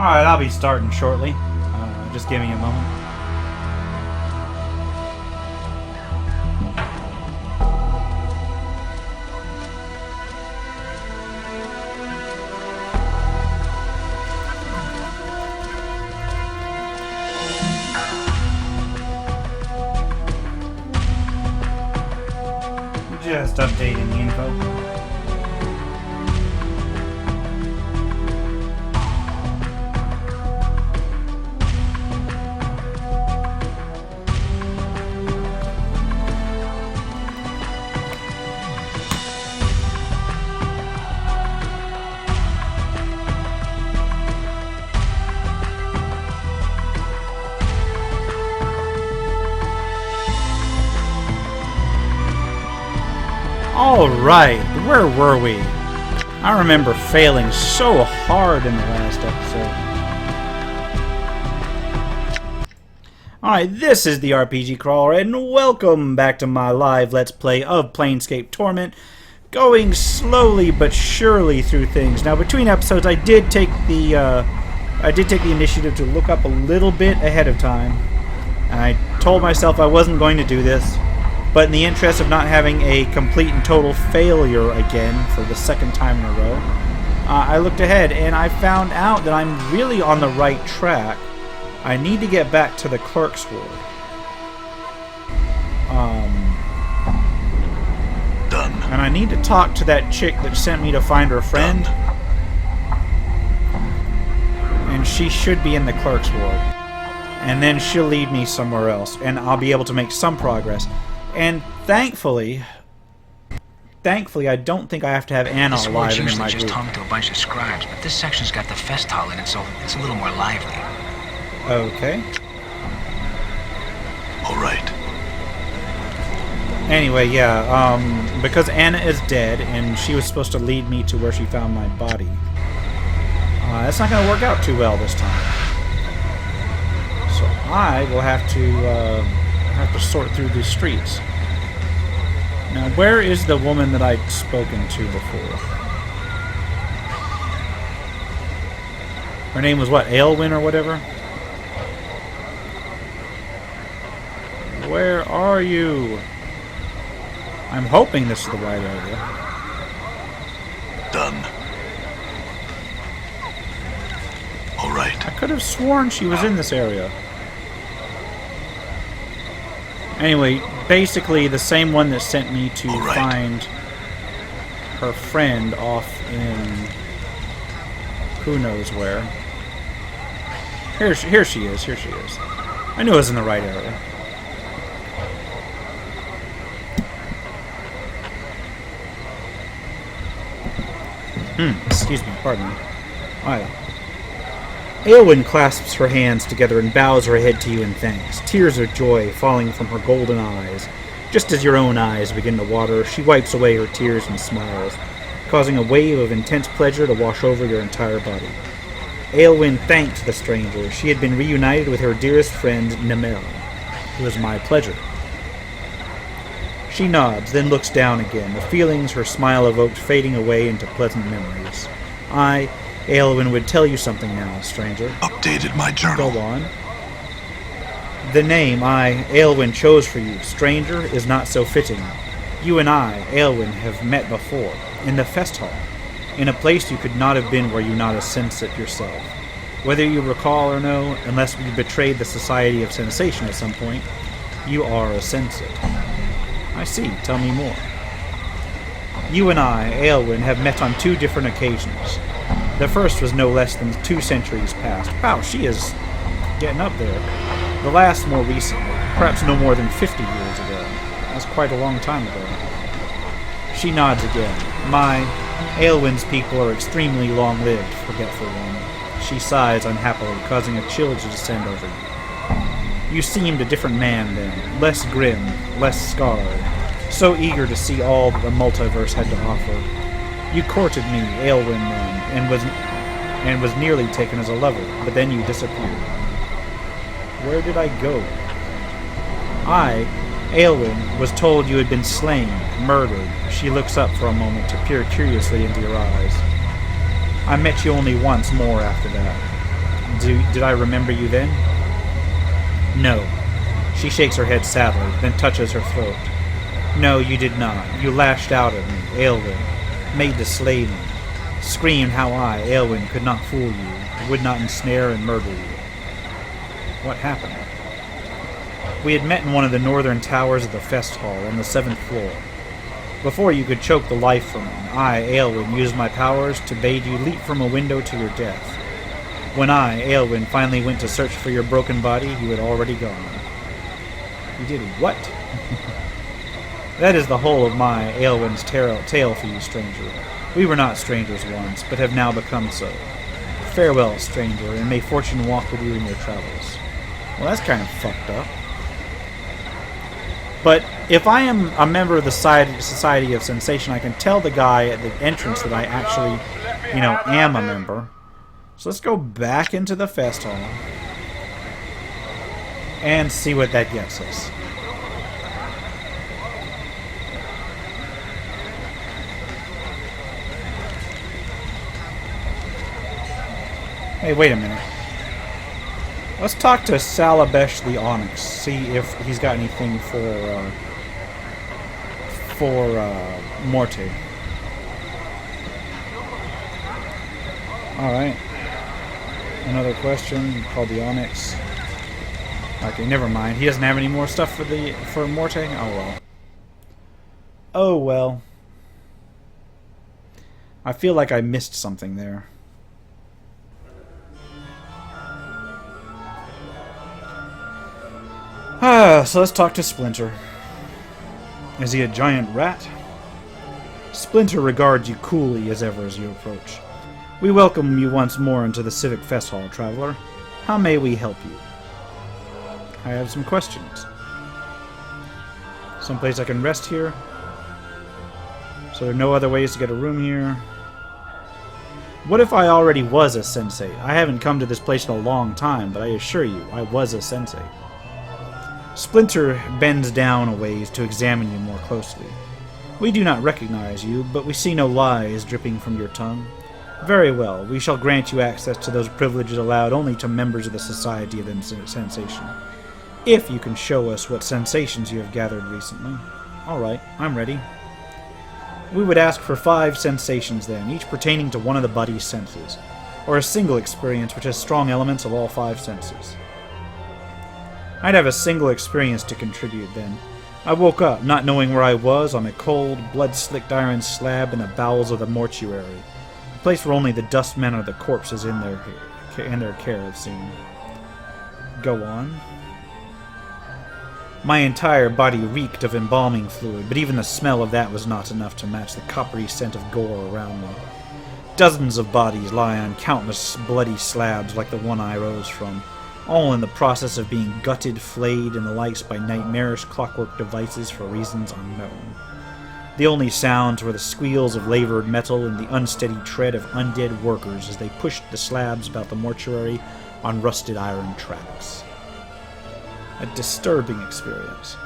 Alright, I'll be starting shortly. Just give me a moment. Just updating the info. Alright, where were we? I remember failing so hard in the last episode. Alright, this is the RPG Crawler, and welcome back to my live Let's Play of Planescape Torment. Going slowly but surely through things. Now, between episodes, I did take the initiative to look up a little bit ahead of time. I told myself I wasn't going to do this. But in the interest of not having a complete and total failure again for the second time in a row, I looked ahead and I found out that I'm really on the right track. I need to get back to the Clerk's ward. Done. And I need to talk to that chick that sent me to find her friend. Done. And she should be in the Clerk's ward. And then she'll lead me somewhere else, and I'll be able to make some progress. And thankfully, I don't think I have to have Anna alive in my group. Just hung to a bunch of scribes, but this section's got the fest hall in it, so it's a little more lively. Okay. All right. Anyway, yeah, because Anna is dead, and she was supposed to lead me to where she found my body. That's not going to work out too well this time. So I will have to sort through these streets. Now, where is the woman that I'd spoken to before? Her name was what, Aelwyn or whatever? Where are you? I'm hoping this is the right area. Done. All right. I could have sworn she was in this area. Anyway, basically the same one that sent me to find her friend off in who knows where. Here she is. I knew I was in the right area. Excuse me, pardon me. Alright. Aelwyn clasps her hands together and bows her head to you in thanks, tears of joy falling from her golden eyes. Just as your own eyes begin to water, she wipes away her tears and smiles, causing a wave of intense pleasure to wash over your entire body. Aelwyn thanked the stranger. She had been reunited with her dearest friend, Nemera. It was my pleasure. She nods, then looks down again, the feelings her smile evoked fading away into pleasant memories. Aelwyn would tell you something now, stranger. Updated my journal. Go on. The name Aelwyn chose for you, stranger, is not so fitting. You and I, Aelwyn, have met before, in the fest hall, in a place you could not have been were you not a sensate yourself. Whether you recall or no, unless you betrayed the Society of Sensation at some point, you are a sensate. I see. Tell me more. You and I, Aelwyn, have met on 2 different occasions. The first was no less than 2 centuries past. Wow, she is getting up there. The last more recently, perhaps no more than 50 years ago. That's quite a long time ago. She nods again. Aelwyn's people are extremely long-lived, forgetful one. She sighs unhappily, causing a chill to descend over you. You seemed a different man then, less grim, less scarred, so eager to see all that the multiverse had to offer. You courted me, Aelwyn, then, and was nearly taken as a lover, but then you disappeared. Where did I go? I, Aelwyn, was told you had been slain, murdered. She looks up for a moment to peer curiously into your eyes. I met you only once more after that. Did I remember you then? No. She shakes her head sadly, then touches her throat. No, you did not. You lashed out at me, Aelwyn, made to slay me, screamed how I, Aelwyn, could not fool you, would not ensnare and murder you. What happened? We had met in one of the northern towers of the Fest Hall on the 7th floor. Before you could choke the life from me, I, Aelwyn, used my powers to bade you leap from a window to your death. When I, Aelwyn, finally went to search for your broken body, you had already gone. You did what? That is the whole of my Aelwyn's tale for you, stranger. We were not strangers once, but have now become so. Farewell, stranger, and may fortune walk with you in your travels. Well, that's kind of fucked up. But if I am a member of the Society of Sensation, I can tell the guy at the entrance that I actually, am a member. So let's go back into the Fest Hall and see what that gets us. Hey, wait a minute. Let's talk to Salabesh the Onyx, see if he's got anything for Morte. Alright. Another question called the Onyx. Okay, never mind. He doesn't have any more stuff for Morte? Oh well. Oh well. I feel like I missed something there. So let's talk to Splinter. Is he a giant rat? Splinter regards you coolly as ever as you approach. We welcome you once more into the Civic Fest Hall, traveler. How may we help you? I have some questions. Someplace I can rest here? So there are no other ways to get a room here? What if I already was a sensei? I haven't come to this place in a long time, but I assure you, I was a sensei. Splinter bends down a ways to examine you more closely. We do not recognize you, but we see no lies dripping from your tongue. Very well, we shall grant you access to those privileges allowed only to members of the Society of Sensation. If you can show us what sensations you have gathered recently. Alright, I'm ready. We would ask for 5 sensations then, each pertaining to one of the body's senses, or a single experience which has strong elements of all 5 senses. I'd have a single experience to contribute then. I woke up, not knowing where I was, on a cold, blood-slicked iron slab in the bowels of the mortuary, a place where only the dustmen or the corpses in their care have seen. Go on. My entire body reeked of embalming fluid, but even the smell of that was not enough to match the coppery scent of gore around me. Dozens of bodies lie on countless bloody slabs like the one I rose from, all in the process of being gutted, flayed, and the likes by nightmarish clockwork devices for reasons unknown. The only sounds were the squeals of labored metal and the unsteady tread of undead workers as they pushed the slabs about the mortuary on rusted iron tracks. A disturbing experience.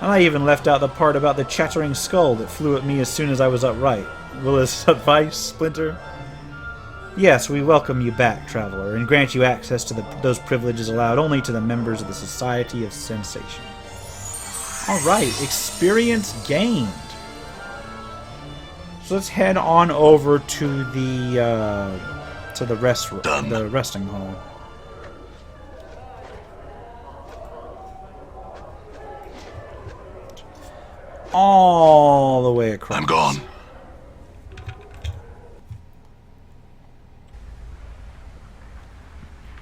And I even left out the part about the chattering skull that flew at me as soon as I was upright. Will this suffice, Splinter? Yes, we welcome you back, traveler, and grant you access to those privileges allowed only to the members of the Society of Sensation. Alright, experience gained. So let's head on over to the resting hall. All the way across. I'm gone.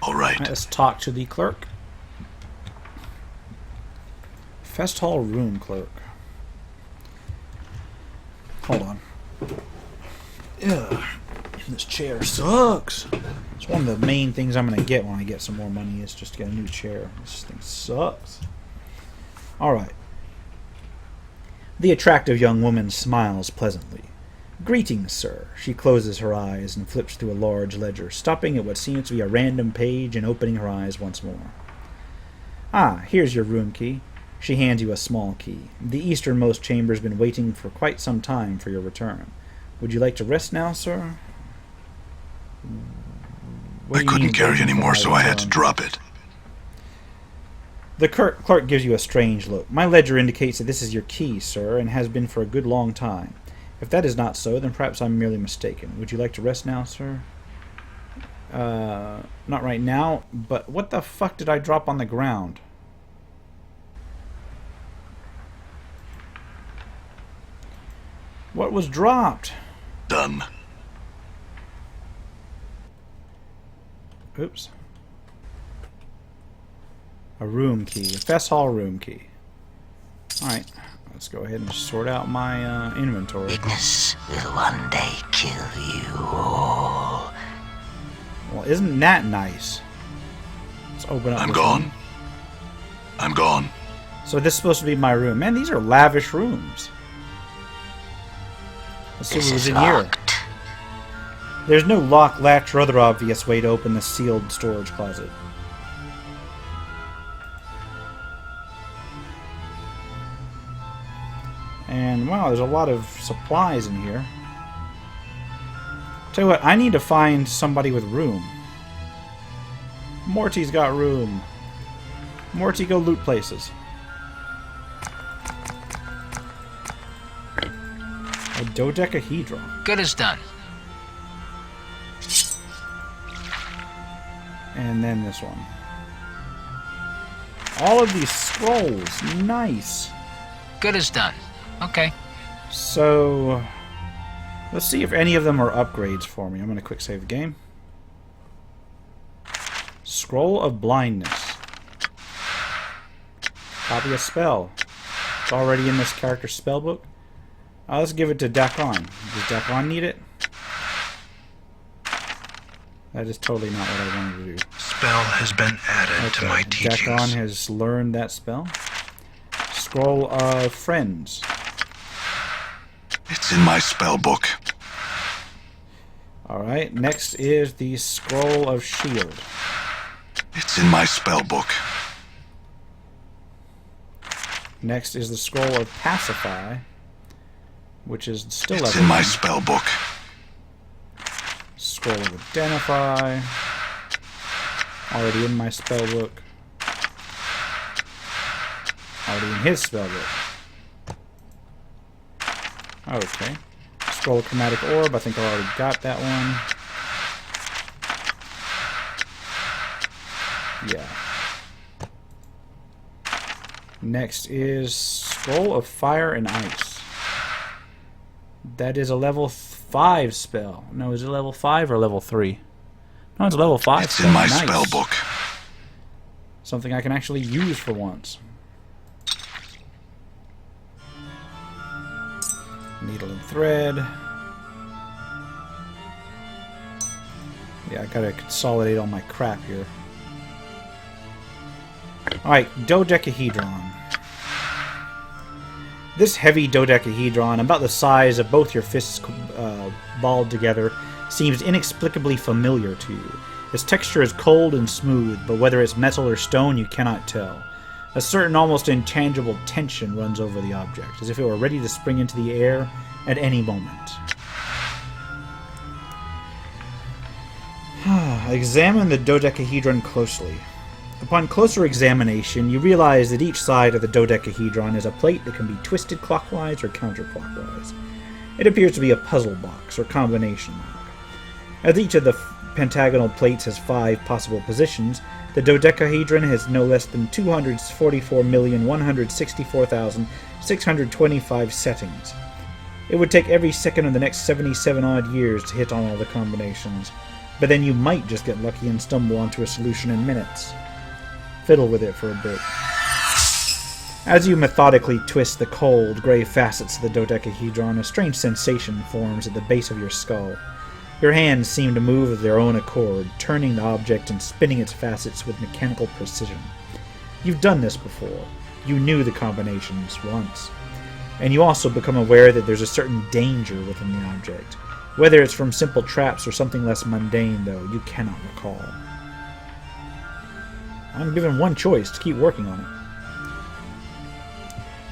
All right. Let's talk to the clerk. Fest Hall room clerk. Hold on. Ugh. This chair sucks. It's one of the main things I'm going to get when I get some more money is just to get a new chair. This thing sucks. Alright. The attractive young woman smiles pleasantly. Greetings, sir. She closes her eyes and flips through a large ledger, stopping at what seems to be a random page and opening her eyes once more. Ah, here's your room key. She hands you a small key. The easternmost chamber's been waiting for quite some time for your return. Would you like to rest now, sir? What I do you couldn't mean carry waiting for anymore, my so I had to return? drop it. The clerk gives you a strange look. My ledger indicates that this is your key, sir, and has been for a good long time. If that is not so, then perhaps I'm merely mistaken. Would you like to rest now, sir? Not right now, but what the fuck did I drop on the ground? What was dropped? Done. Oops. A room key. A Fest Hall room key. Alright. Let's go ahead and sort out my inventory. Weakness will one day kill you all. Well, isn't that nice? Let's open up I'm this gone. one. I'm gone. So this is supposed to be my room. Man, these are lavish rooms. Let's see This what was is in here. locked. There's no lock, latch, or other obvious way to open the sealed storage closet. And wow, there's a lot of supplies in here. Tell you what, I need to find somebody with room. Morty's got room. Morty, go loot places. A dodecahedron. Good as done. And then this one. All of these scrolls. Nice. Good as done. Okay. So, let's see if any of them are upgrades for me. I'm going to quick save the game. Scroll of Blindness. Copy a spell. It's already in this character's spell book. Let's give it to Dakon. Does Dakon need it? That is totally not what I wanted to do. Spell has been added to my teachings. Dakon has learned that spell. Scroll of Friends. It's in my spell book. Alright, next is the Scroll of Shield. It's in my spell book. Next is the Scroll of Pacify, which is still It's level in my 1. spell book. Scroll of Identify. Already in my spell book. Already in his spell book. Okay. Scroll of Chromatic Orb. I think I already got that one. Yeah. Next is Scroll of Fire and Ice. That is a level 5 spell. No, is it level 5 or level 3? No, it's a level 5 It's spell. in my Nice. spell book. Something I can actually use for once. Needle and thread. Yeah, I gotta consolidate all my crap here. Alright, dodecahedron. This heavy dodecahedron, about the size of both your fists balled together, seems inexplicably familiar to you. Its texture is cold and smooth, but whether it's metal or stone you cannot tell. A certain almost intangible tension runs over the object, as if it were ready to spring into the air at any moment. Examine the dodecahedron closely. Upon closer examination, you realize that each side of the dodecahedron is a plate that can be twisted clockwise or counterclockwise. It appears to be a puzzle box or combination lock. As each of the pentagonal plates has 5 possible positions, the dodecahedron has no less than 244,164,625 settings. It would take every second of the next 77 odd years to hit on all the combinations, but then you might just get lucky and stumble onto a solution in minutes. Fiddle with it for a bit. As you methodically twist the cold, gray facets of the dodecahedron, a strange sensation forms at the base of your skull. Your hands seem to move of their own accord, turning the object and spinning its facets with mechanical precision. You've done this before. You knew the combinations once. And you also become aware that there's a certain danger within the object. Whether it's from simple traps or something less mundane, though, you cannot recall. I'm given one choice to keep working on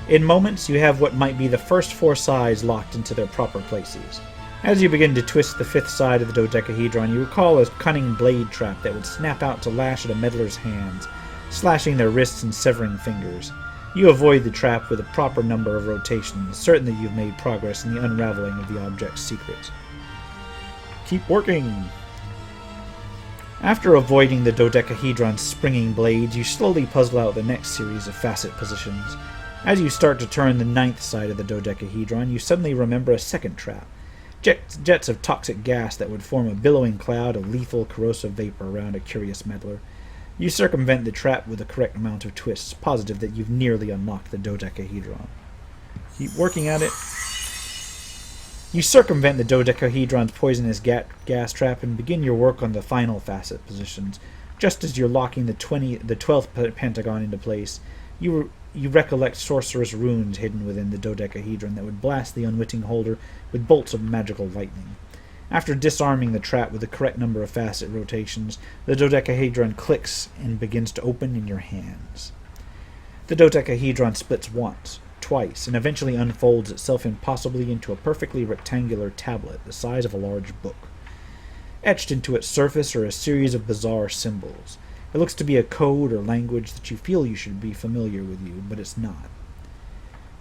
it. In moments, you have what might be the first 4 sides locked into their proper places. As you begin to twist the fifth side of the dodecahedron, you recall a cunning blade trap that would snap out to lash at a meddler's hands, slashing their wrists and severing fingers. You avoid the trap with a proper number of rotations, certain that you've made progress in the unraveling of the object's secrets. Keep working! After avoiding the dodecahedron's springing blades, you slowly puzzle out the next series of facet positions. As you start to turn the ninth side of the dodecahedron, you suddenly remember a second trap. Jets of toxic gas that would form a billowing cloud of lethal, corrosive vapor around a curious meddler. You circumvent the trap with the correct amount of twists, positive that you've nearly unlocked the dodecahedron. Keep working at it. You circumvent the dodecahedron's poisonous gas trap and begin your work on the final facet positions. Just as you're locking the 12th pentagon into place, you recollect sorcerous runes hidden within the dodecahedron that would blast the unwitting holder with bolts of magical lightning. After disarming the trap with the correct number of facet rotations, the dodecahedron clicks and begins to open in your hands. The dodecahedron splits once, twice, and eventually unfolds itself impossibly into a perfectly rectangular tablet the size of a large book. Etched into its surface are a series of bizarre symbols. It looks to be a code or language that you feel you should be familiar with you, but it's not.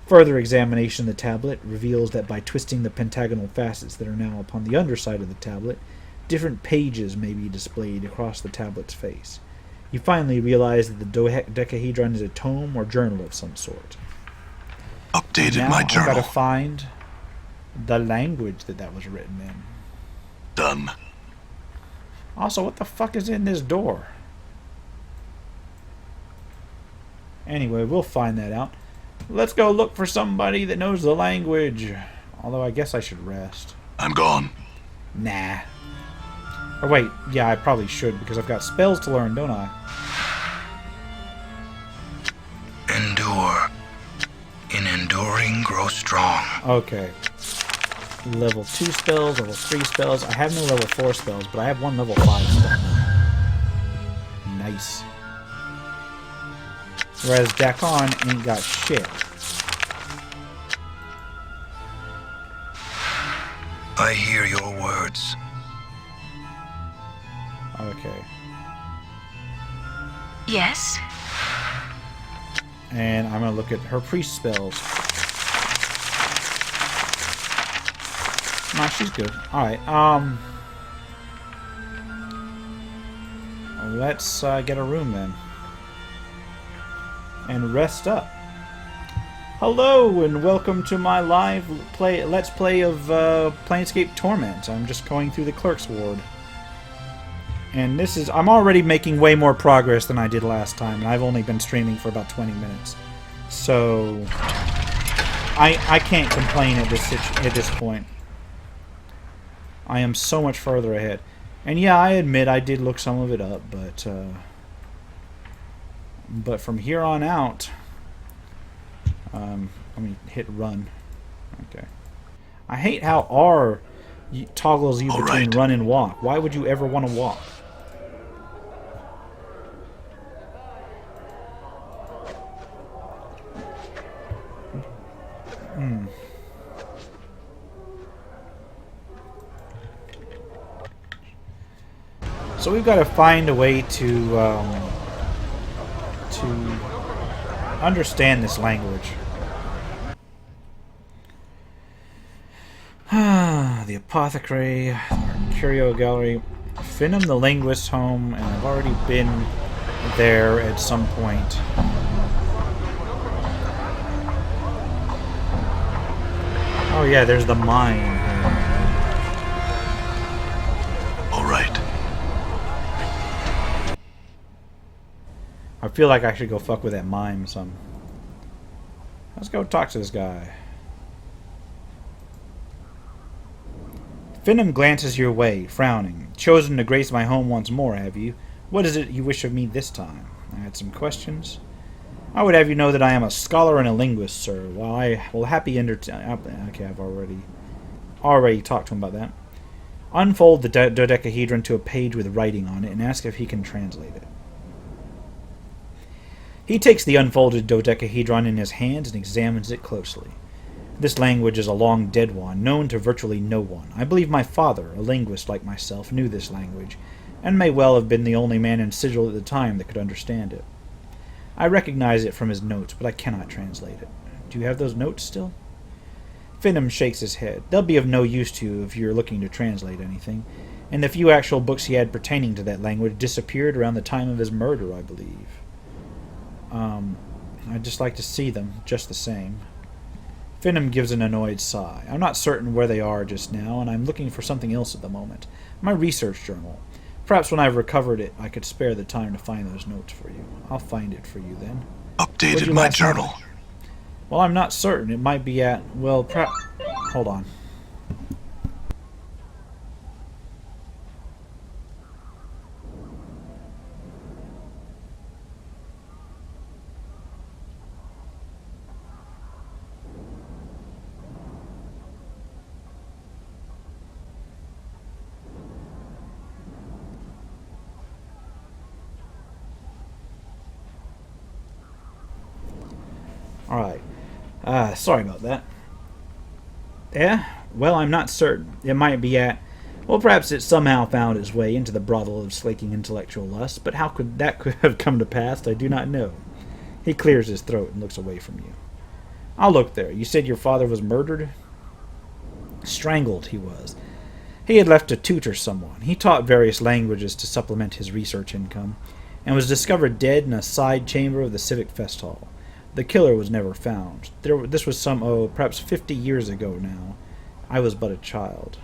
Further examination of the tablet reveals that by twisting the pentagonal facets that are now upon the underside of the tablet, different pages may be displayed across the tablet's face. You finally realize that the dodecahedron is a tome or journal of some sort. Updated Now my journal. I've got to find the language that was written in. Done. Also, what the fuck is in this door? Anyway, we'll find that out. Let's go look for somebody that knows the language. Although I guess I should rest. I'm gone. Nah. Or wait, yeah, I probably should because I've got spells to learn, don't I? Endure. In enduring, grow strong. Okay. Level 2 spells, level 3 spells. I have no level 4 spells, but I have one level 5 spell. Nice. Whereas Dakon ain't got shit. I hear your words. Okay. Yes? And I'm gonna look at her priest spells. Nah, she's good. Alright, let's get a room then. And rest up. Hello, and welcome to my live let's play of Planescape Torment. I'm just going through the Clerk's Ward. And this is... I'm already making way more progress than I did last time, and I've only been streaming for about 20 minutes. So... I can't complain at this point. I am so much further ahead. And yeah, I admit I did look some of it up, but from here on out... let me hit run. Okay. I hate how R toggles you between run and walk. Why would you ever want to walk? So we've got to find a way to understand this language. The Apothecary, Curio Gallery, Finham the Linguist's home, and I've already been there at some point. Oh yeah, there's the mine. Alright. I feel like I should go fuck with that mime some. Let's go talk to this guy. Finham glances your way, frowning. Chosen to grace my home once more, have you? What is it you wish of me this time? I had some questions. I would have you know that I am a scholar and a linguist, sir. While I will happy entertain... Okay, I've already talked to him about that. Unfold the dodecahedron to a page with writing on it and ask if he can translate it. He takes the unfolded dodecahedron in his hands and examines it closely. This language is a long dead one, known to virtually no one. I believe my father, a linguist like myself, knew this language, and may well have been the only man in Sigil at the time that could understand it. I recognize it from his notes, but I cannot translate it. Do you have those notes still? Finham shakes his head. They'll be of no use to you if you're looking to translate anything, and the few actual books he had pertaining to that language disappeared around the time of his murder, I believe. I'd just like to see them, just the same. Finham gives an annoyed sigh. I'm not certain where they are just now, and I'm looking for something else at the moment. My research journal. Perhaps when I've recovered it, I could spare the time to find those notes for you. I'll find it for you then. Updated my journal. Well, I'm not certain. It might be at... Well, hold on. Alright. Sorry about that. Yeah? Well, I'm not certain. It might be at... Well, perhaps it somehow found its way into the brothel of slaking intellectual lust, but how could have come to pass, I do not know. He clears his throat and looks away from you. I'll look there. You said your father was murdered? Strangled, he was. He had left to tutor someone. He taught various languages to supplement his research income, and was discovered dead in a side chamber of the Civic Fest Hall. The killer was never found. This was perhaps 50 years ago now. I was but a child.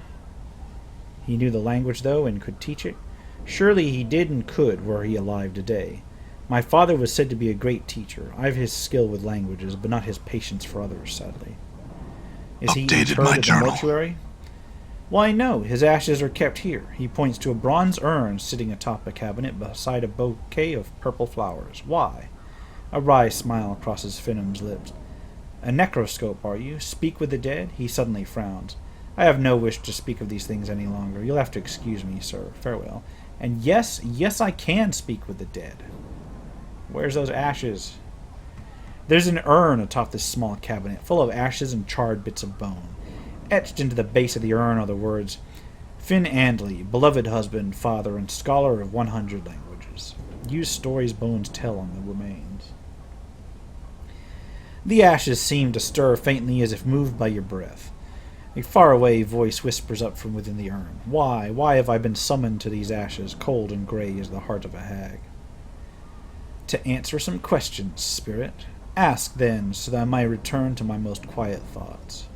He knew the language, though, and could teach it. Surely he did and could, were he alive today. My father was said to be a great teacher. I have his skill with languages, but not his patience for others, sadly. Is he interred at the mortuary? Why, no. His ashes are kept here. He points to a bronze urn sitting atop a cabinet beside a bouquet of purple flowers. Why? A wry smile crosses Finham's lips. A necroscope, are you? Speak with the dead? He suddenly frowns. I have no wish to speak of these things any longer. You'll have to excuse me, sir. Farewell. And yes, I can speak with the dead. Where's those ashes? There's an urn atop this small cabinet, full of ashes and charred bits of bone. Etched into the base of the urn are the words, Finn Andley, beloved husband, father, and scholar of 100 languages. Use stories bones tell on the remains. The ashes seem to stir faintly as if moved by your breath. A faraway voice whispers up from within the urn. Why have I been summoned to these ashes, cold and grey as the heart of a hag? To answer some questions, spirit. Ask, then, so that I may return to my most quiet thoughts.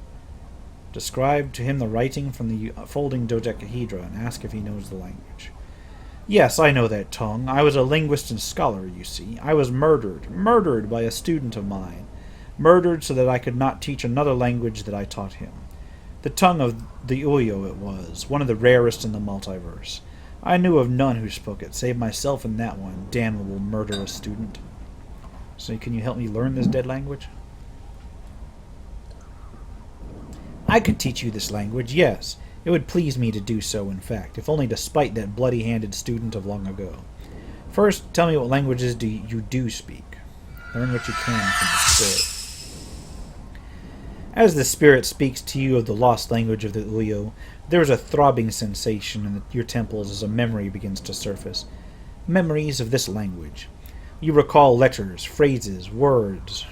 Describe to him the writing from the folding dodecahedra, and ask if he knows the language. Yes, I know that tongue. I was a linguist and scholar, you see. I was murdered by a student of mine. Murdered so that I could not teach another language that I taught him. The tongue of the Uyo it was, one of the rarest in the multiverse. I knew of none who spoke it, save myself and that one, damnable murderous student. So can you help me learn this dead language? I could teach you this language, yes. It would please me to do so, in fact, if only to spite that bloody-handed student of long ago. First, tell me what languages you do speak. Learn what you can from the spirit. As the spirit speaks to you of the lost language of the Uyo, there is a throbbing sensation in your temples as a memory begins to surface. Memories of this language. You recall letters, phrases, words,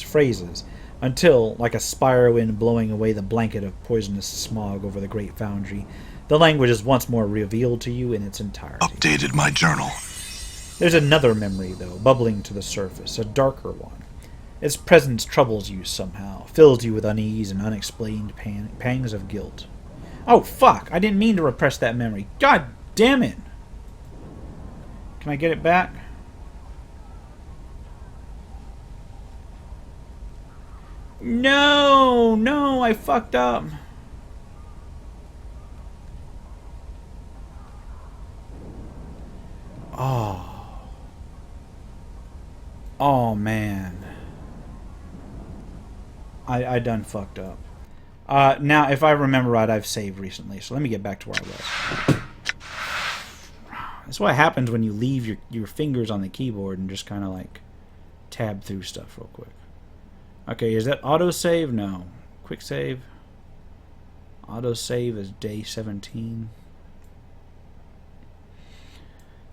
phrases, until, like a spire wind blowing away the blanket of poisonous smog over the great foundry, the language is once more revealed to you in its entirety. Updated my journal. There's another memory, though, bubbling to the surface, a darker one. Its presence troubles you somehow, fills you with unease and unexplained pangs of guilt. Oh, fuck! I didn't mean to repress that memory. God damn it! Can I get it back? No, I fucked up. Oh man. I done fucked up. Now, if I remember right, I've saved recently, so let me get back to where I was. That's what happens when you leave your fingers on the keyboard and just kind of like tab through stuff real quick. Okay, is that autosave? No. Quick save. Autosave is day 17.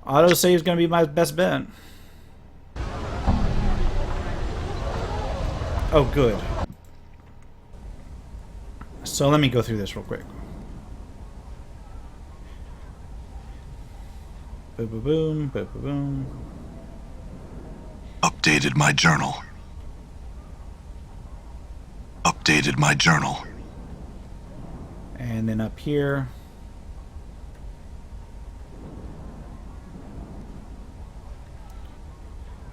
Autosave is going to be my best bet. Oh, good. So let me go through this real quick. Boom, boom, boom, boom, boom, boom. Updated my journal. Updated my journal. And then up here.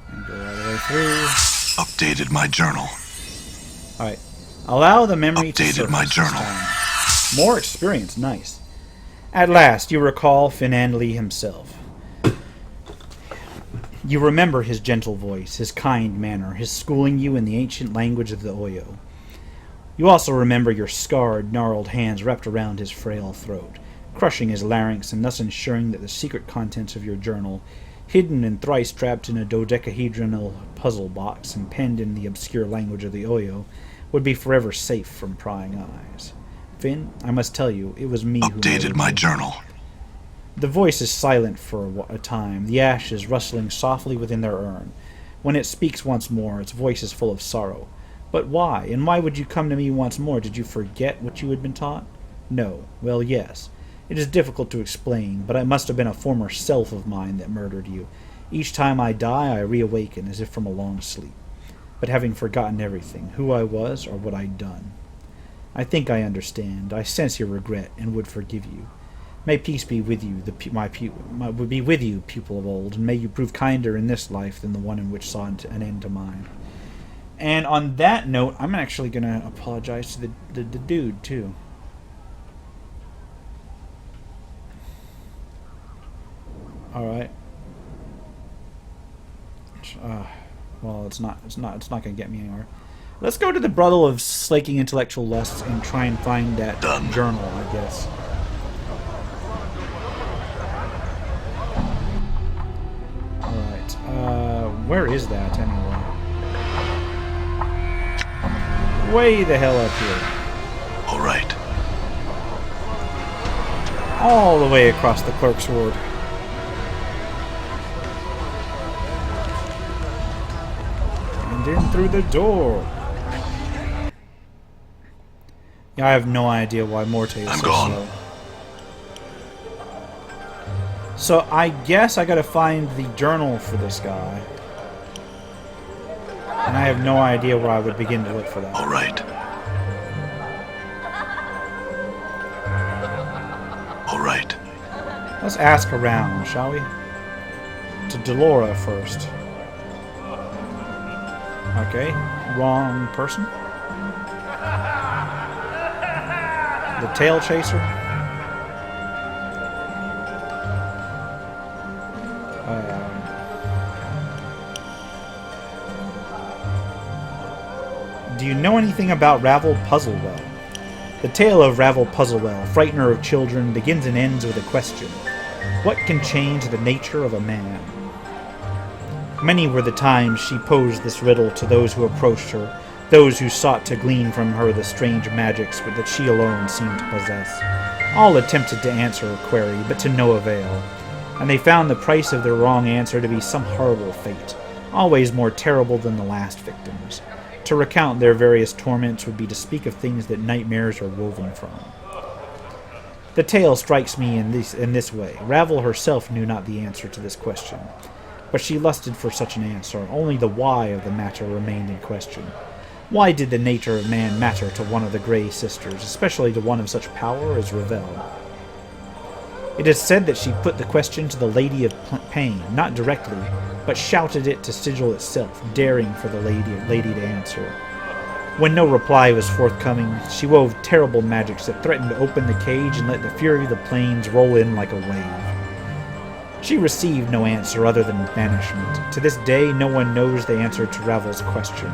And go all the way through. Updated my journal. Alright. Allow the memory to Updated surface my this journal. time. More experience. Nice. At last, you recall Finandly himself. You remember his gentle voice, his kind manner, his schooling you in the ancient language of the Oyo. You also remember your scarred, gnarled hands wrapped around his frail throat, crushing his larynx and thus ensuring that the secret contents of your journal, hidden and thrice trapped in a dodecahedronal puzzle box and penned in the obscure language of the Oyo, would be forever safe from prying eyes. Finn, I must tell you, it was me who Updated my journal. The voice is silent for a time, the ashes rustling softly within their urn. When it speaks once more, its voice is full of sorrow. But why? And why would you come to me once more? Did you forget what you had been taught? No. Well, yes. It is difficult to explain, but it must have been a former self of mine that murdered you. Each time I die, I reawaken as if from a long sleep, but having forgotten everything, who I was or what I'd done. I think I understand. I sense your regret and would forgive you. May peace be with you, be with you, pupil of old, and may you prove kinder in this life than the one in which saw an end to mine. And on that note, I'm actually going to apologize to the dude, too. Alright. Well, it's not going to get me anywhere. Let's go to the brothel of slaking intellectual lusts and try and find that journal, I guess. Where is that, anyway? Way the hell up here. All right. All the way across the clerk's ward. And in through the door. Yeah, I have no idea why Morte is I'm so gone. slow. So I guess I gotta find the journal for this guy. And I have no idea where I would begin to look for that. All right. All right. Let's ask around, shall we? To Delora first. Okay, wrong person. The tail chaser. Do you know anything about Ravel Puzzlewell? The tale of Ravel Puzzlewell, frightener of children, begins and ends with a question. What can change the nature of a man? Many were the times she posed this riddle to those who approached her, those who sought to glean from her the strange magics that she alone seemed to possess. All attempted to answer her query, but to no avail, and they found the price of their wrong answer to be some horrible fate, always more terrible than the last victim's. To recount their various torments would be to speak of things that nightmares are woven from. The tale strikes me in this way. Ravel herself knew not the answer to this question, but she lusted for such an answer. Only the why of the matter remained in question. Why did the nature of man matter to one of the Grey Sisters, especially to one of such power as Ravel? It is said that she put the question to the Lady of Pain, not directly, but shouted it to Sigil itself, daring for the lady to answer. When no reply was forthcoming, she wove terrible magics that threatened to open the cage and let the fury of the plains roll in like a wave. She received no answer other than banishment. To this day, no one knows the answer to Ravel's question.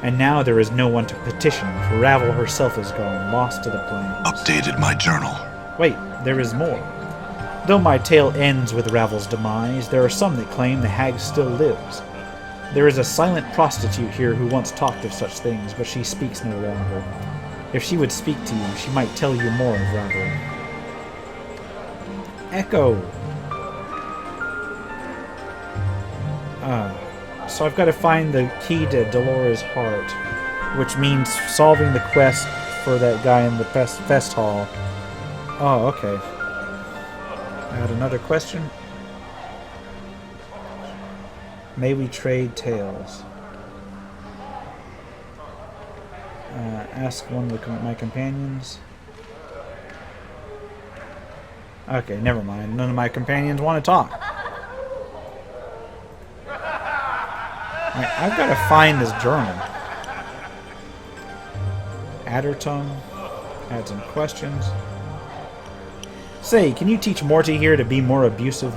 And now there is no one to petition, for Ravel herself is gone, lost to the plains. Updated my journal. Wait, there is more. Though my tale ends with Ravel's demise, there are some that claim the hag still lives. There is a silent prostitute here who once talked of such things, but she speaks no longer. If she would speak to you, she might tell you more of Ravel. Echo! So I've got to find the key to Dolores' heart, which means solving the quest for that guy in the fest hall. Oh, okay. I had another question. May we trade tales? Ask one of my companions. Okay, never mind. None of my companions want to talk. Alright, I've got to find this journal. Addertongue. Add some questions. Say, can you teach Morty here to be more abusive?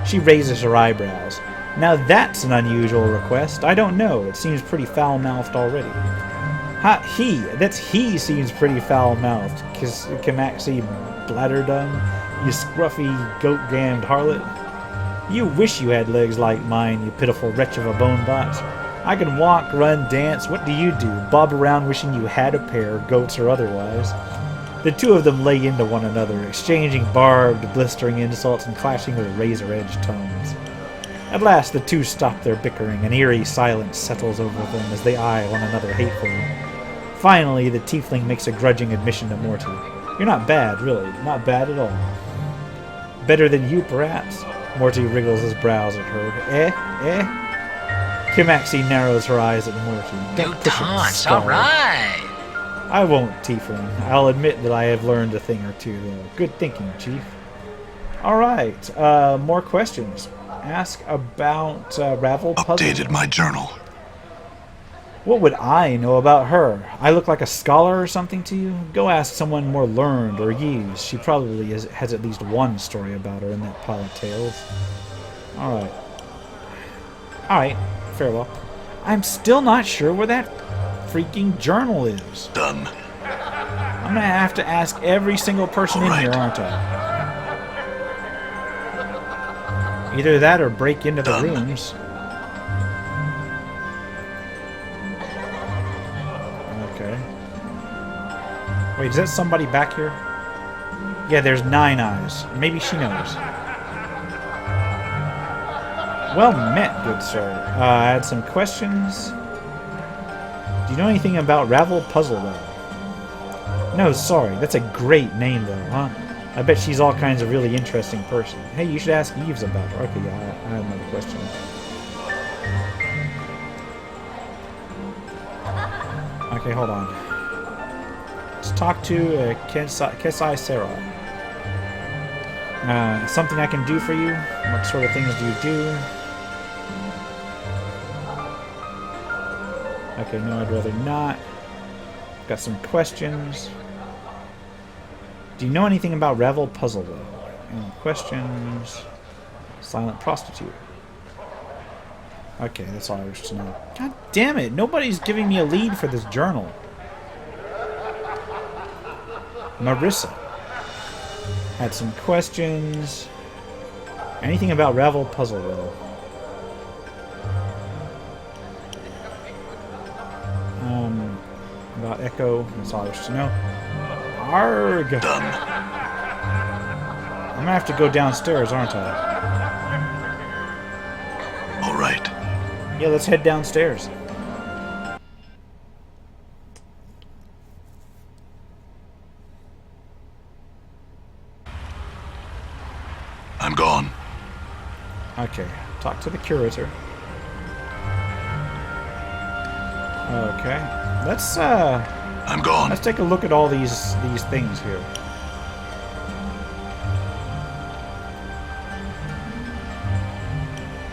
She raises her eyebrows. Now that's an unusual request. I don't know. It seems pretty foul-mouthed already. He seems pretty foul-mouthed. Kamaxi Bladderdung, you scruffy, goat-gammed harlot. You wish you had legs like mine, you pitiful wretch of a bonebot. I can walk, run, dance. What do? Bob around wishing you had a pair, goats or otherwise. The two of them lay into one another, exchanging barbed, blistering insults and clashing with razor-edged tones. At last the two stop their bickering, an eerie silence settles over them as they eye one another hatefully. Finally, the tiefling makes a grudging admission to Morty. You're not bad, really. Not bad at all. Better than you, perhaps? Morty wriggles his brows at her. Kamaxi narrows her eyes at Morty. Dude, Tons, alright! I won't, tiefling. I'll admit that I have learned a thing or two, though. Good thinking, Chief. Alright, more questions. Ask about Ravel Puzzle. Updated my journal. What would I know about her? I look like a scholar or something to you? Go ask someone more learned or Yves. She probably has at least one story about her in that pile of tales. Alright. Alright, farewell. I'm still not sure where that freaking journal is. Done. I'm gonna have to ask every single person in here, aren't I? Either that or break into the rooms. Okay. Wait, is that somebody back here? Yeah, there's 9 eyes. Maybe she knows. Well met, good sir. I had some questions. Do you know anything about Ravel Puzzle, though? No, sorry. That's a great name, though, huh? I bet she's all kinds of really interesting person. Hey, you should ask Yves about her. Okay, yeah, I have another question. Okay, hold on. Let's talk to Kesai Sarah. Something I can do for you? What sort of things do you do? Okay, no, I'd rather not. Got some questions. Do you know anything about Ravel Puzzle, though? Any questions? Silent prostitute. Okay, that's all I wish to know. God damn it! Nobody's giving me a lead for this journal. Marissa. Had some questions. Anything about Ravel Puzzle, though? About Echo. That's all I wish to know. Arg! Done. I'm gonna have to go downstairs, aren't I? All right. Yeah, let's head downstairs. I'm gone. Okay, talk to the curator. Okay, I'm gone. let's take a look at all these things here.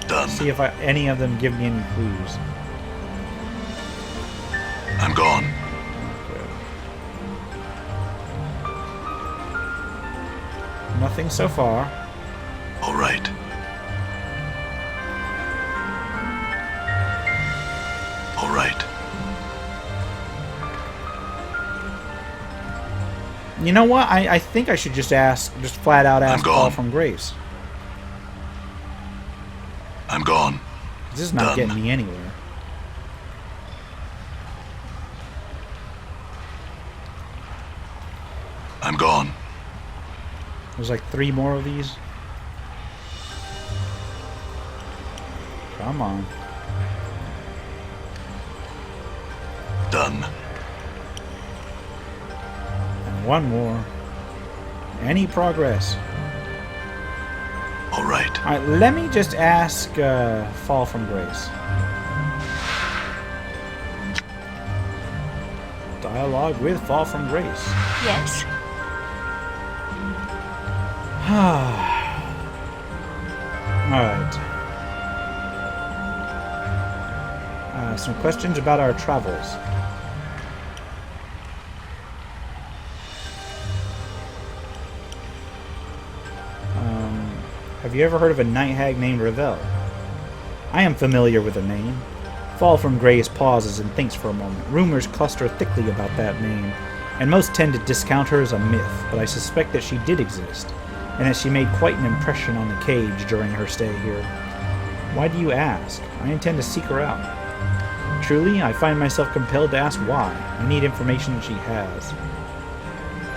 Done. See if any of them give me any clues. I'm gone. Okay. Nothing so far. All right. All right. You know what? I think I should just flat out ask Paul gone. from Grace. I'm gone. This is not Done. getting me anywhere. I'm gone. There's like 3 more of these. Come on. Done. And 1 more. Any progress? All right. Alright, let me just ask Fall from Grace. Dialogue with Fall from Grace. Yes. Alright. Some questions about our travels. Have you ever heard of a night hag named Ravel? I am familiar with the name. Fall from Grace pauses and thinks for a moment. Rumors cluster thickly about that name, and most tend to discount her as a myth, but I suspect that she did exist, and that she made quite an impression on the cage during her stay here. Why do you ask? I intend to seek her out. Truly, I find myself compelled to ask why. I need information that she has.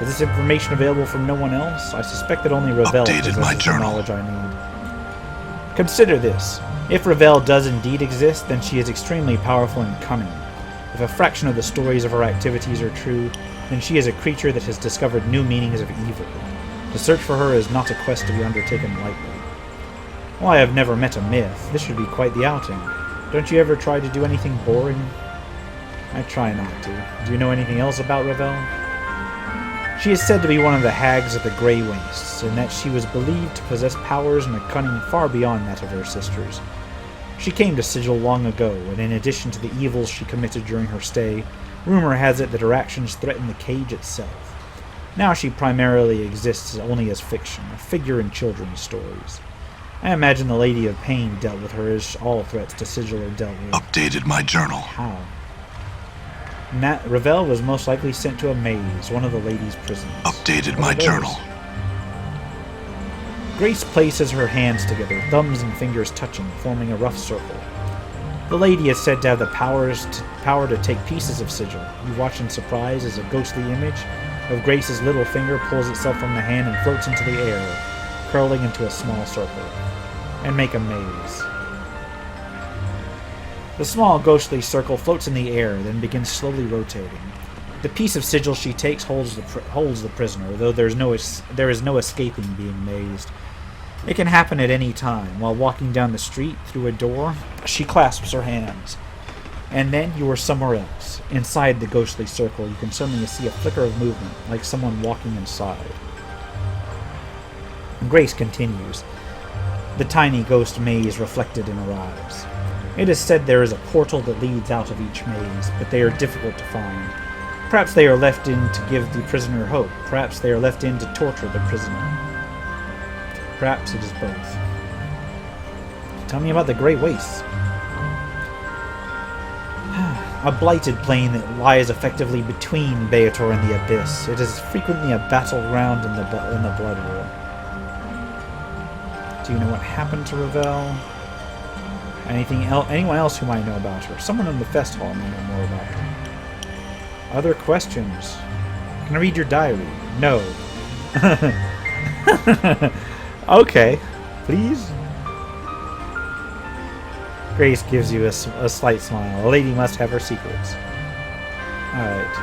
Is this information available from no one else? I suspect that only Ravel Updated possesses my the journal. knowledge I need. Consider this. If Ravel does indeed exist, then she is extremely powerful and cunning. If a fraction of the stories of her activities are true, then she is a creature that has discovered new meanings of evil. The search for her is not a quest to be undertaken lightly. Well, I have never met a myth. This should be quite the outing. Don't you ever try to do anything boring? I try not to. Do you know anything else about Ravel? She is said to be one of the hags of the Grey Wastes, and that she was believed to possess powers and a cunning far beyond that of her sisters. She came to Sigil long ago, and in addition to the evils she committed during her stay, rumor has it that her actions threaten the cage itself. Now she primarily exists only as fiction, a figure in children's stories. I imagine the Lady of Pain dealt with her as all threats to Sigil are dealt with. Updated my journal. How? Ravel was most likely sent to a maze, one of the lady's prisons. Updated What my are those? journal. Grace places her hands together, thumbs and fingers touching, forming a rough circle. The lady is said to have the power to take pieces of Sigil. You watch in surprise as a ghostly image of Grace's little finger pulls itself from the hand and floats into the air, curling into a small circle, and make a maze. The small ghostly circle floats in the air, then begins slowly rotating. The piece of sigil she takes holds the prisoner, though there is no escaping being mazed. It can happen at any time. While walking down the street through a door, she clasps her hands. And then you are somewhere else. Inside the ghostly circle, you can suddenly see a flicker of movement, like someone walking inside. Grace continues. The tiny ghost maze reflected in her eyes. It is said there is a portal that leads out of each maze, but they are difficult to find. Perhaps they are left in to give the prisoner hope. Perhaps they are left in to torture the prisoner. Perhaps it is both. Tell me about the Great Wastes. A blighted plain that lies effectively between Beator and the Abyss. It is frequently a battleground in the Blood War. Do you know what happened to Ravel? Anyone else who might know about her? Someone in the Fest Hall may know more about her. Other questions? Can I read your diary? No. Okay. Please? Grace gives you a slight smile. A lady must have her secrets. Alright.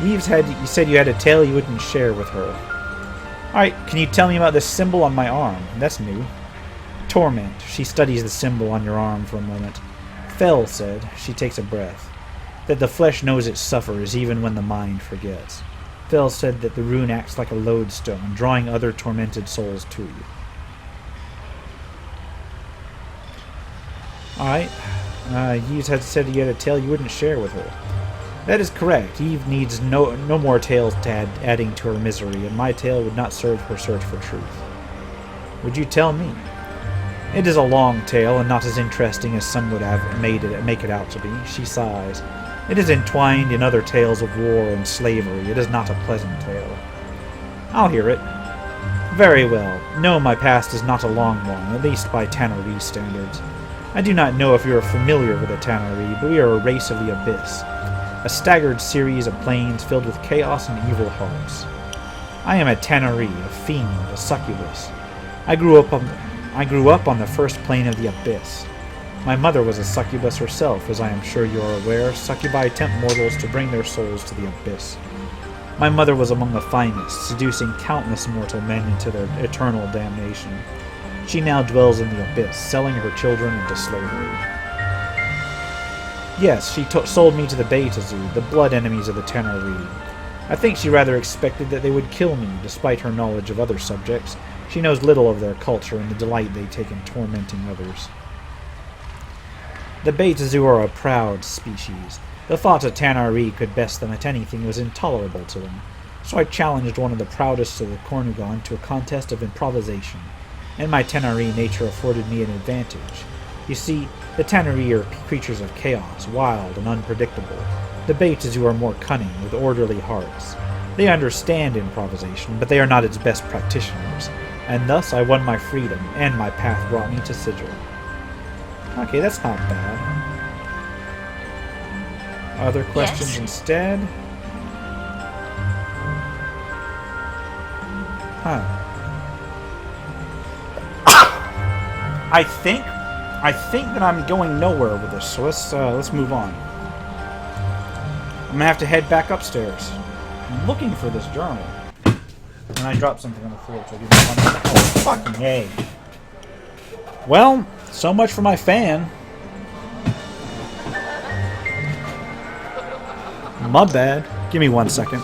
You said you had a tale you wouldn't share with her. Alright, can you tell me about this symbol on my arm? That's new. Torment. She studies the symbol on your arm for a moment. Fell said, she takes a breath, that the flesh knows it suffers even when the mind forgets. Fell said that the rune acts like a lodestone, drawing other tormented souls to you. Alright. You had said you had a tale you wouldn't share with her. That is correct. Eve needs no more tales to adding to her misery, and my tale would not serve her search for truth. Would you tell me? It is a long tale, and not as interesting as some would have make it out to be. She sighs. It is entwined in other tales of war and slavery. It is not a pleasant tale. I'll hear it. Very well. No, my past is not a long one, at least by Tannery standards. I do not know if you are familiar with the Tannery, but we are a race of the Abyss. A staggered series of planes filled with chaos and evil hearts. I am a Tannery, a fiend, a succubus. I grew up on the first plane of the Abyss. My mother was a succubus herself, as I am sure you are aware. Succubi tempt mortals to bring their souls to the Abyss. My mother was among the finest, seducing countless mortal men into their eternal damnation. She now dwells in the Abyss, selling her children into slavery. Yes, she sold me to the Beta Zoo, the blood enemies of the Tannery. I think she rather expected that they would kill me, despite her knowledge of other subjects. She knows little of their culture and the delight they take in tormenting others. The Beta Zoo are a proud species. The thought a Tannery could best them at anything was intolerable to them, so I challenged one of the proudest of the Cornugon to a contest of improvisation, and my Tannery nature afforded me an advantage. You see, the Tannery are creatures of chaos, wild and unpredictable. The Beta Zoo are more cunning, with orderly hearts. They understand improvisation, but they are not its best practitioners, and thus I won my freedom, and my path brought me to Sigil. Okay, that's not bad. Other questions instead? Huh. I think that I'm going nowhere with this, so let's move on. I'm gonna have to head back upstairs. I'm looking for this journal. And I dropped something on the floor, so I didn't want to. Oh, fucking A. Well, so much for my fan. My bad. Give me 1 second.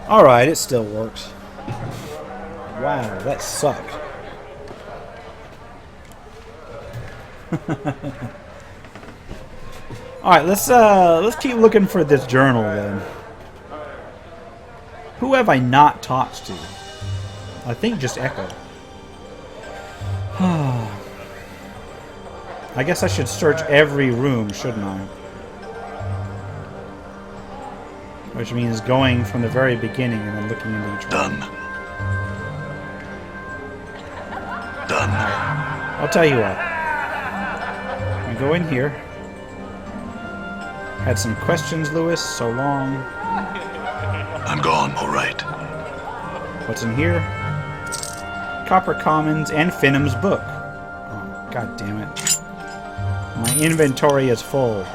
Alright, it still works. Wow, that sucked. Alright, let's keep looking for this journal then. Who have I not talked to? I think just Echo. I guess I should search every room, shouldn't I? Which means going from the very beginning and then looking into each one. Done. I'll tell you what. I go in here. Had some questions, Lewis. So long. I'm gone. All right. What's in here? Copper Commons and Finham's book. Oh, god damn it. My inventory is full.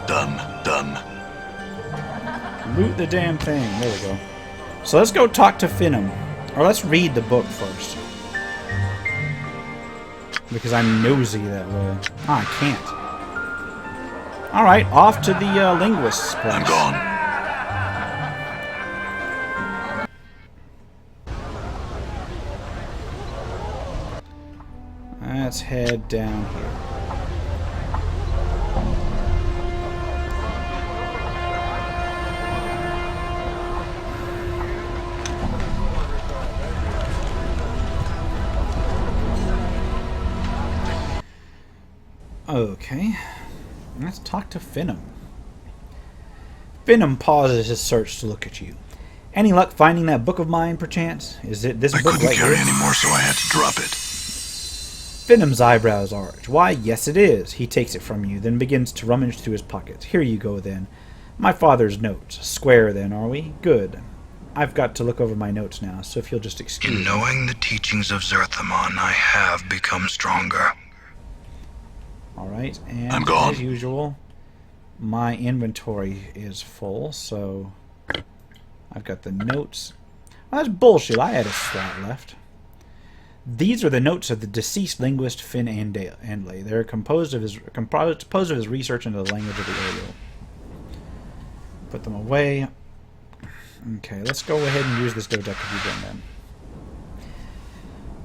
Done. Loot the damn thing. There we go. So let's go talk to Finham. Or let's read the book first. Because I'm nosy that way. Ah, I can't. Alright, off to the linguist's place. I'm gone. Let's head down here. Okay, let's talk to Finham. Finham pauses his search to look at you. Any luck finding that book of mine, perchance? Is it this I book couldn't right carry here? any more, so I had to drop it. Finham's eyebrows arch. Why, yes it is. He takes it from you, then begins to rummage through his pockets. Here you go, then. My father's notes. Square, then, are we? Good. I've got to look over my notes now, so if you'll just excuse me. In knowing the teachings of Zerthamon, I have become stronger. Alright, and I'm gone. as usual, my inventory is full, so I've got the notes. Well, that's bullshit. I had a slot left. These are the notes of the deceased linguist Finn Andley. They're composed of his research into the language of the Ariel. Put them away. Okay, let's go ahead and use this dodecahedron then.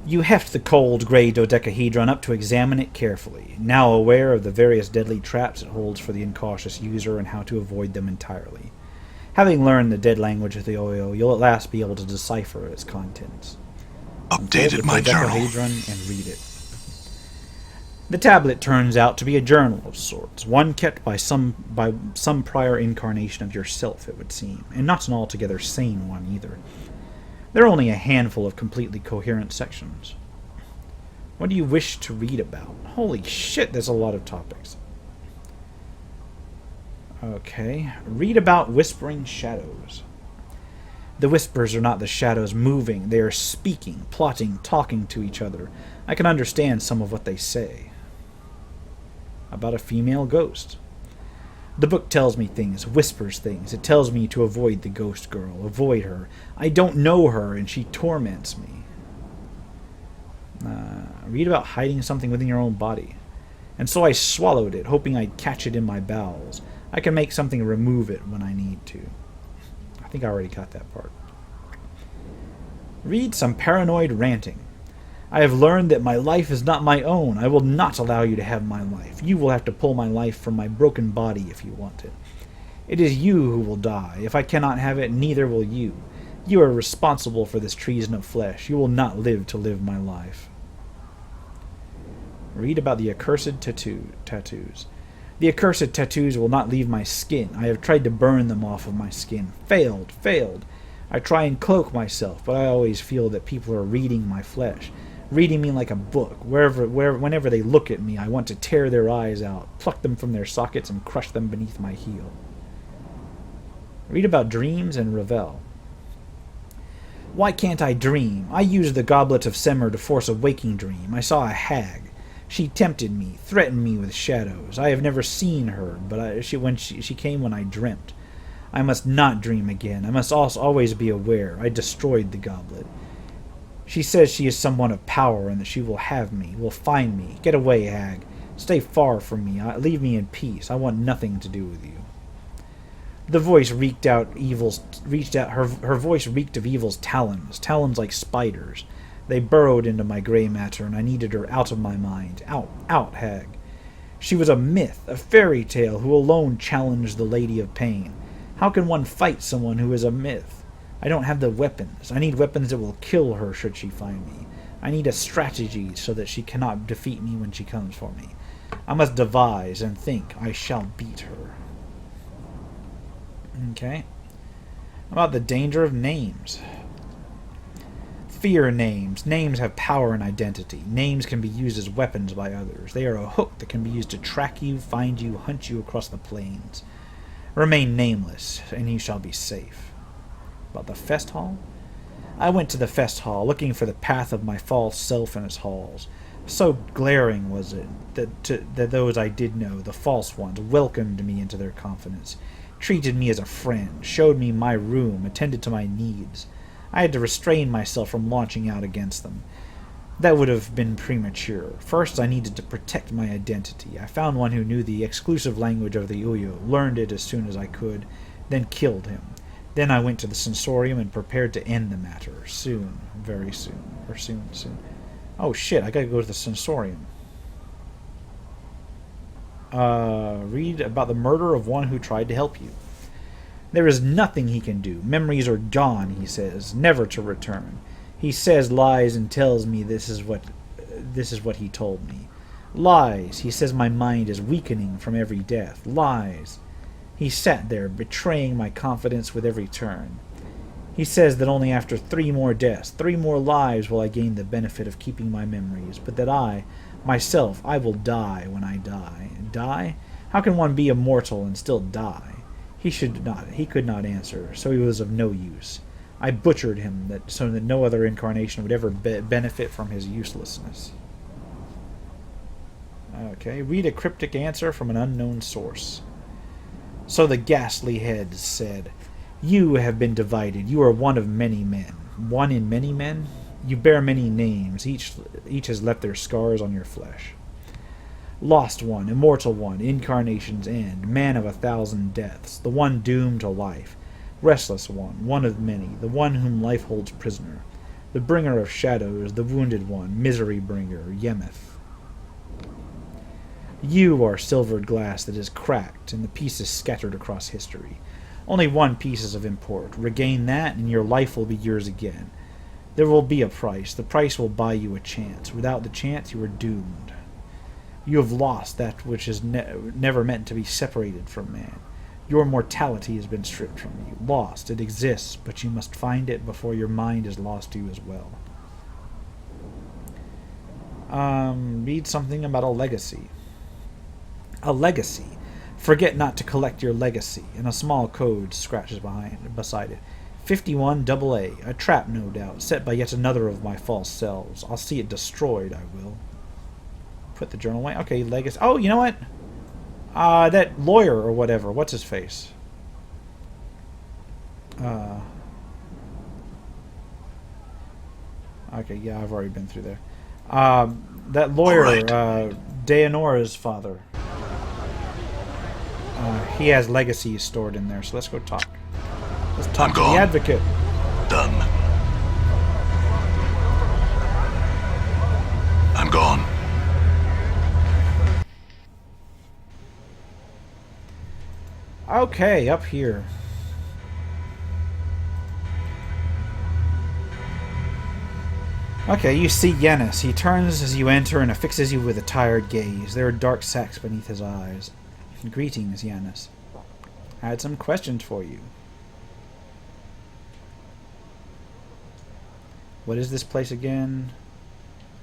You heft the cold, grey dodecahedron up to examine it carefully, now aware of the various deadly traps it holds for the incautious user and how to avoid them entirely. Having learned the dead language of the Oyo, you'll at last be able to decipher its contents. Updated my journal. Dodecahedron and read it. The tablet turns out to be a journal of sorts, one kept by some prior incarnation of yourself, it would seem, and not an altogether sane one either. There are only a handful of completely coherent sections. What do you wish to read about? Holy shit, there's a lot of topics. Okay, read about whispering shadows. The whispers are not the shadows moving, they are speaking, plotting, talking to each other. I can understand some of what they say. About a female ghost. The book tells me things, whispers things. It tells me to avoid the ghost girl, avoid her. I don't know her, and she torments me. Read about hiding something within your own body. And so I swallowed it, hoping I'd catch it in my bowels. I can make something remove it when I need to. I think I already got that part. Read some paranoid ranting. I have learned that my life is not my own. I will not allow you to have my life. You will have to pull my life from my broken body if you want it. It is you who will die. If I cannot have it, neither will you. You are responsible for this treason of flesh. You will not live to live my life. Read about the accursed tattoos. The accursed tattoos will not leave my skin. I have tried to burn them off of my skin. Failed. I try and cloak myself, but I always feel that people are reading my flesh. Reading me like a book. Whenever they look at me, I want to tear their eyes out, pluck them from their sockets, and crush them beneath my heel. Read about dreams and revel. Why can't I dream? I used the goblet of Semmer to force a waking dream. I saw a hag. She tempted me, threatened me with shadows. I have never seen her, but she came when I dreamt. I must not dream again. I must also always be aware. I destroyed the goblet. She says she is someone of power and that she will have me, will find me. Get away, hag. Stay far from me. Leave me in peace. I want nothing to do with you. The voice her voice reeked of evil's talons like spiders. They burrowed into my gray matter, and I needed her out of my mind. Out, hag. She was a myth, a fairy tale who alone challenged the Lady of Pain. How can one fight someone who is a myth? I don't have the weapons. I need weapons that will kill her should she find me. I need a strategy so that she cannot defeat me when she comes for me. I must devise and think. I shall beat her. Okay. About the danger of names. Fear names. Names have power and identity. Names can be used as weapons by others. They are a hook that can be used to track you, find you, hunt you across the plains. Remain nameless, and you shall be safe. About the fest hall? I went to the fest hall, looking for the path of my false self in its halls. So glaring was it that those I did know, the false ones, welcomed me into their confidence, treated me as a friend, showed me my room, attended to my needs. I had to restrain myself from launching out against them. That would have been premature. First, I needed to protect my identity. I found one who knew the exclusive language of the Uyo, learned it as soon as I could, then killed him. Then I went to the sensorium and prepared to end the matter. Soon. Very soon. Or soon. Oh shit, I gotta go to the sensorium. Read about the murder of one who tried to help you. There is nothing he can do. Memories are gone, he says, never to return. He says lies and tells me this is what he told me. Lies. He says my mind is weakening from every death. Lies. He sat there, betraying my confidence with every turn. He says that only after 3 more deaths, 3 more lives will I gain the benefit of keeping my memories, but that I will die when I die. Die? How can one be immortal and still die? He could not answer, so he was of no use. I butchered him so that no other incarnation would ever benefit from his uselessness. Okay, read a cryptic answer from an unknown source. So the ghastly head said, "You have been divided. You are one of many men. One in many men? You bear many names. Each has left their scars on your flesh. Lost one, immortal one, incarnation's end, man of 1,000 deaths, the one doomed to life. Restless one, one of many, the one whom life holds prisoner. The bringer of shadows, the wounded one, misery bringer, Yemeth. You are silvered glass that is cracked, and the pieces scattered across history. Only one piece is of import. Regain that, and your life will be yours again. There will be a price. The price will buy you a chance. Without the chance, you are doomed. You have lost that which is never meant to be separated from man. Your mortality has been stripped from you. Lost. It exists, but you must find it before your mind is lost to you as well. Read something about a legacy. A legacy. Forget not to collect your legacy. And a small code scratches beside it. 51 AA. A trap, no doubt, set by yet another of my false selves. I'll see it destroyed, I will. Put the journal away. Okay, legacy. Oh, you know what? That lawyer or whatever. What's his face? Okay, yeah, I've already been through there. That lawyer, Daenora's father. He has legacies stored in there, so let's go talk. Let's talk to the advocate. Done. I'm gone. Okay, up here. Okay, you see Yennis. He turns as you enter and affixes you with a tired gaze. There are dark sacs beneath his eyes. Greetings, Yennis. I had some questions for you. What is this place again?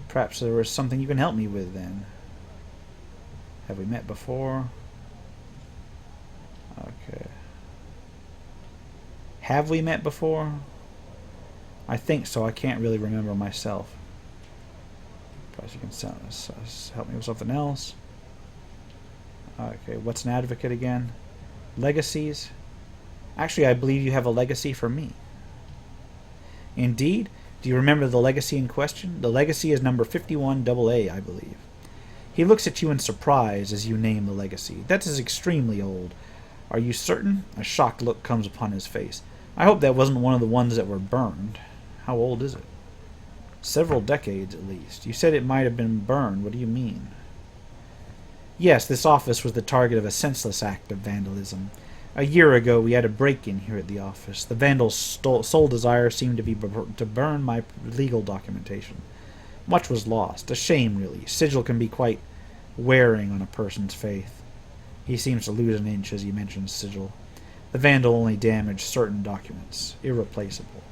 Perhaps there was something you can help me with then. Have we met before? Okay. Have we met before? I think so. I can't really remember myself. Perhaps you can help me with something else. Okay, what's an advocate again? Legacies? Actually, I believe you have a legacy for me. Indeed? Do you remember the legacy in question? The legacy is number 51 AA, I believe. He looks at you in surprise as you name the legacy. That is extremely old. Are you certain? A shocked look comes upon his face. I hope that wasn't one of the ones that were burned. How old is it? Several decades, at least. You said it might have been burned. What do you mean? Yes, this office was the target of a senseless act of vandalism. A year ago, we had a break-in here at the office. The vandal's sole desire seemed to be to burn my legal documentation. Much was lost. A shame, really. Sigil can be quite wearing on a person's faith. He seems to lose an inch as he mentions sigil. The vandal only damaged certain documents. Irreplaceable.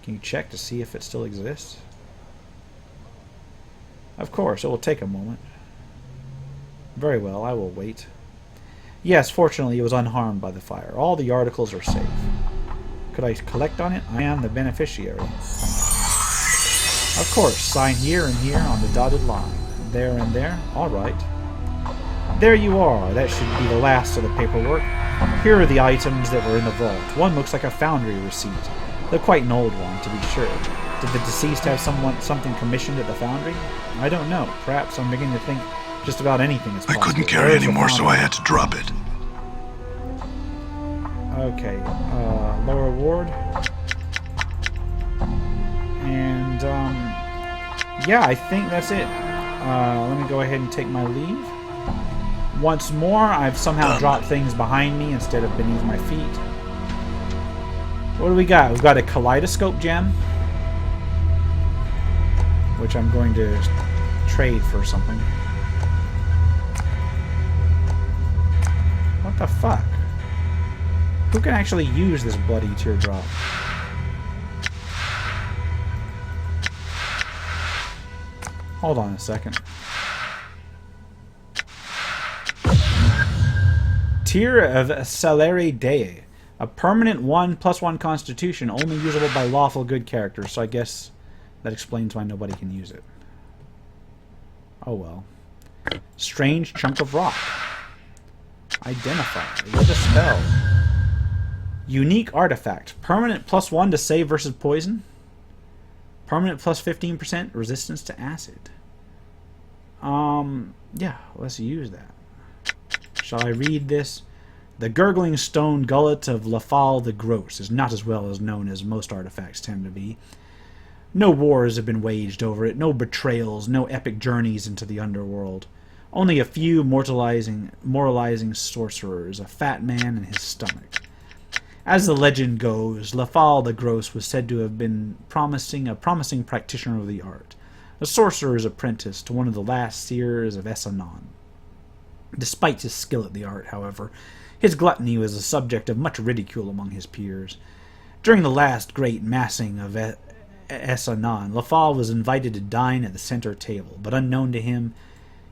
Can you check to see if it still exists? Of course, it will take a moment. Very well, I will wait. Yes, fortunately it was unharmed by the fire. All the articles are safe. Could I collect on it? I am the beneficiary. Of course, sign here and here on the dotted line. There and there. All right. There you are. That should be the last of the paperwork. Here are the items that were in the vault. One looks like a foundry receipt, though quite an old one, to be sure. Did the deceased have something commissioned at the foundry? I don't know. Perhaps I'm beginning to think just about anything is possible. I couldn't carry anymore, so I had to drop it. Okay, lower ward. And, yeah, I think that's it. Let me go ahead and take my leave. Once more, I've somehow dropped things behind me instead of beneath my feet. What do we got? We've got a kaleidoscope gem, which I'm going to trade for something. What the fuck? Who can actually use this bloody teardrop? Hold on a second. Tear of Salere Dei. A permanent 1/+1 constitution only usable by lawful good characters, so I guess that explains why nobody can use it. Oh well. Strange chunk of rock. Identify. What a spell. Unique artifact. Permanent +1 to save versus poison. Permanent plus 15% resistance to acid. Yeah, let's use that. Shall I read this? The gurgling stone gullet of Lafal the Gross is not as well as known as most artifacts tend to be. No wars have been waged over it, no betrayals, no epic journeys into the underworld. Only a few moralizing sorcerers, a fat man and his stomach. As the legend goes, Lafal the Gross was said to have been a promising practitioner of the art, a sorcerer's apprentice to one of the last seers of Essanon. Despite his skill at the art, however, his gluttony was a subject of much ridicule among his peers. During the last great massing of Essanon, Lafal was invited to dine at the center table, but unknown to him,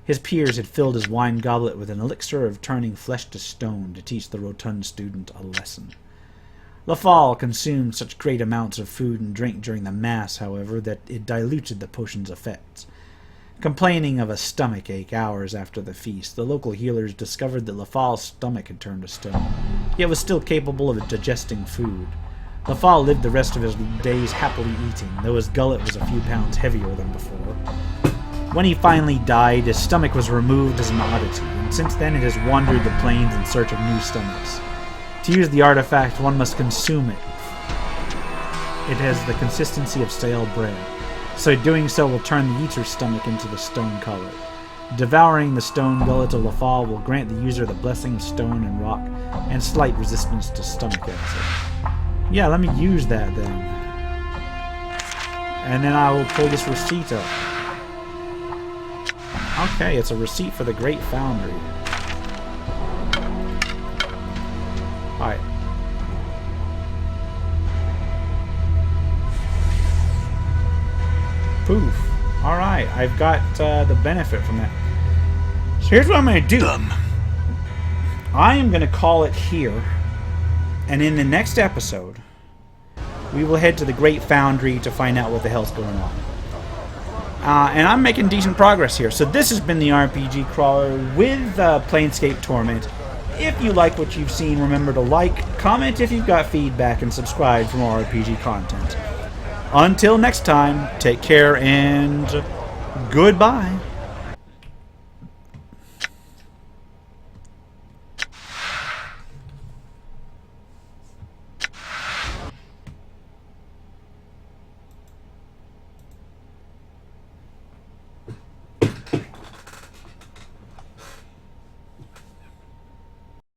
his peers had filled his wine goblet with an elixir of turning flesh to stone to teach the rotund student a lesson. Lafal consumed such great amounts of food and drink during the Mass, however, that it diluted the potion's effects. Complaining of a stomach ache hours after the feast, the local healers discovered that Lafal's stomach had turned to stone, yet was still capable of digesting food. Lafal lived the rest of his days happily eating, though his gullet was a few pounds heavier than before. When he finally died, his stomach was removed as an oddity, and since then it has wandered the plains in search of new stomachs. To use the artifact, one must consume it. It has the consistency of stale bread, so doing so will turn the eater's stomach into the stone color. Devouring the stone gullet of Lafal will grant the user the blessing of stone and rock, and slight resistance to stomach acid. Yeah, let me use that then. And then I will pull this receipt up. Okay, it's a receipt for the Great Foundry. Alright. Poof. Alright, I've got the benefit from that. So here's what I'm going to do. Done. I am going to call it here. And in the next episode, we will head to the Great Foundry to find out what the hell's going on. And I'm making decent progress here. So this has been the RPG Crawler with Planescape Torment. If you like what you've seen, remember to like, comment if you've got feedback, and subscribe for more RPG content. Until next time, take care and goodbye.